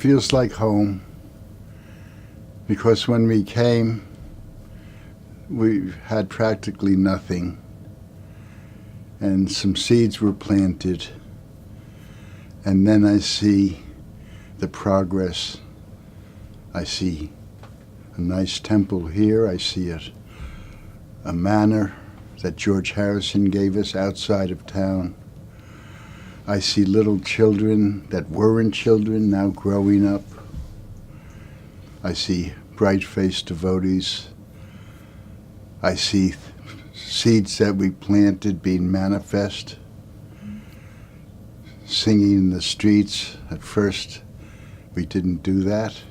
feels like home, because when we came, we had practically nothing, and some seeds were planted, and then I see the progress. I see a nice temple here. I see a manor that George Harrison gave us outside of town. I see little children that weren't children now growing up. I see bright-faced devotees. I see seeds that we planted being manifest, singing in the streets. At first, we didn't do that.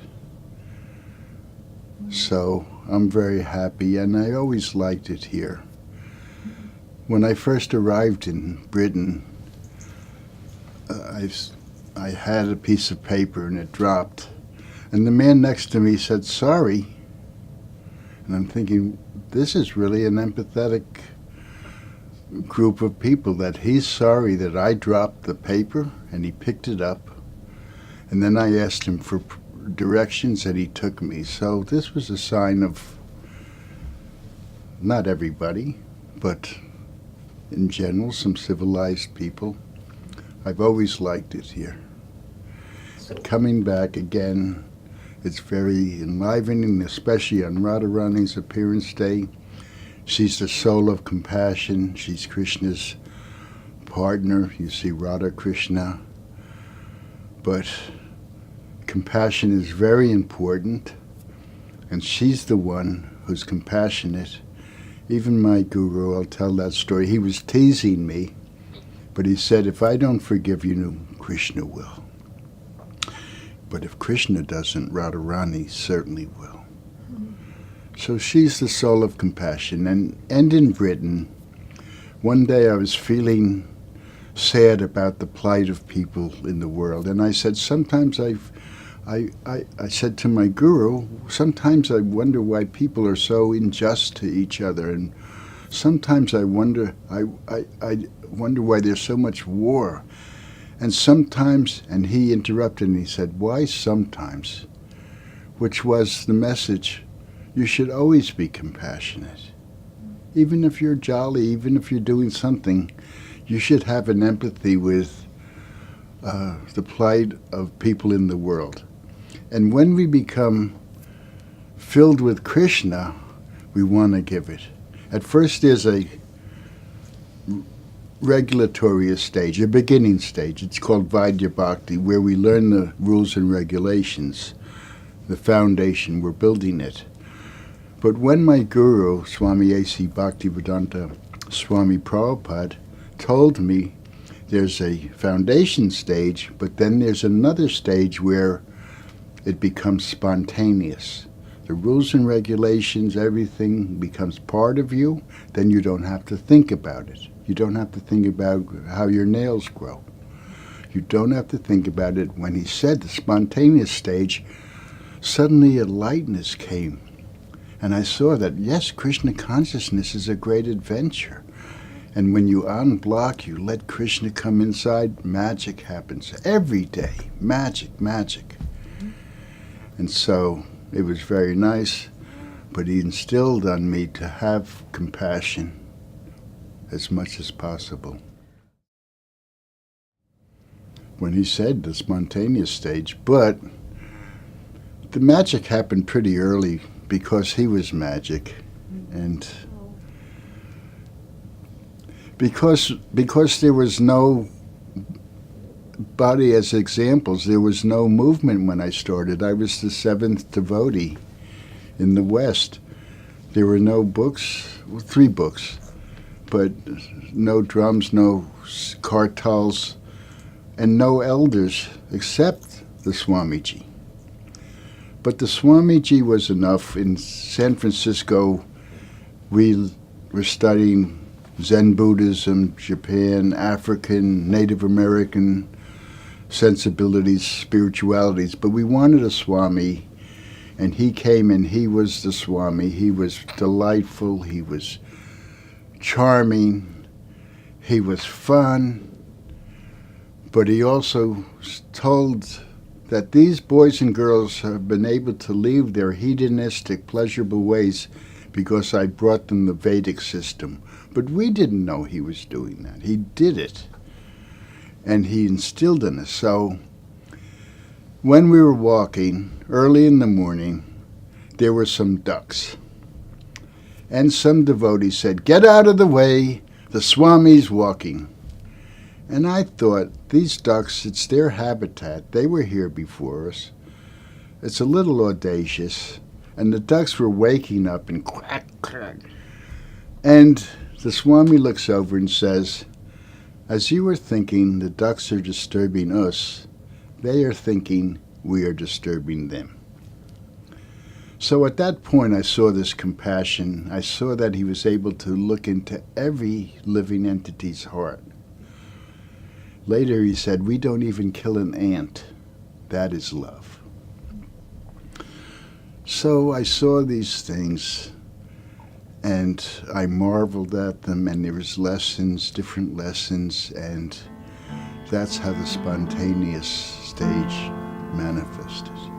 So I'm very happy, and I always liked it here. When I first arrived in Britain, I had a piece of paper and it dropped. And the man next to me said, "Sorry." And I'm thinking, this is really an empathetic group of people, that he's sorry that I dropped the paper, and he picked it up. And then I asked him for directions, and he took me. So this was a sign of not everybody, but in general, some civilized people. I've always liked it here. Coming back again, it's very enlivening, especially on Radharani's appearance day. She's the soul of compassion. She's Krishna's partner. You see Radha Krsna. But compassion is very important, and she's the one who's compassionate. Even my guru, I'll tell that story, he was teasing me, but he said, if I don't forgive you, Krishna will. But if Krishna doesn't, Radharani certainly will. So she's the soul of compassion. And in Britain, one day I was feeling sad about the plight of people in the world. And I said, sometimes I said to my guru, sometimes I wonder why people are so unjust to each other. And sometimes I wonder why there's so much war. And sometimes, and he interrupted and he said, why sometimes? Which was the message, you should always be compassionate. Even if you're jolly, even if you're doing something, you should have an empathy with the plight of people in the world. And when we become filled with Krishna, we want to give it. At first there's a regulatory stage, a beginning stage. It's called Vaidya Bhakti, where we learn the rules and regulations, the foundation, we're building it. But when my guru, Swami A.C. Bhaktivedanta, Swami Prabhupada, told me there's a foundation stage, but then there's another stage where it becomes spontaneous. The rules and regulations, everything becomes part of you, then you don't have to think about it. You don't have to think about how your nails grow. You don't have to think about it. When he said the spontaneous stage, suddenly a lightness came. And I saw that, yes, Krishna consciousness is a great adventure. And when you unblock, you let Krishna come inside, magic happens. Every day, magic, magic. And so it was very nice, but he instilled on me to have compassion as much as possible. When he said the spontaneous stage, but the magic happened pretty early because he was magic. And because there was no body as examples, there was no movement when I started. I was the seventh devotee in the West. There were no books, well, 3 books, but no drums, no kartals, and no elders except the Swamiji. But the Swamiji was enough. In San Francisco, we were studying Zen Buddhism, Japan, African, Native American sensibilities, spiritualities, but we wanted a Swami, and he came and he was the Swami. He was delightful, he was charming, he was fun, but he also told that these boys and girls have been able to leave their hedonistic, pleasurable ways because I brought them the Vedic system. But we didn't know he was doing that. He did it. And he instilled in us. So when we were walking early in the morning, there were some ducks. And some devotee said, "Get out of the way, the Swami's walking." And I thought, these ducks, it's their habitat. They were here before us. It's a little audacious. And the ducks were waking up and quack, quack. And the Swami looks over and says, "As you were thinking the ducks are disturbing us, they are thinking we are disturbing them." So at that point I saw this compassion. I saw that he was able to look into every living entity's heart. Later he said, "We don't even kill an ant. That is love." So I saw these things and I marveled at them, and there was lessons, different lessons, and that's how the spontaneous stage manifested.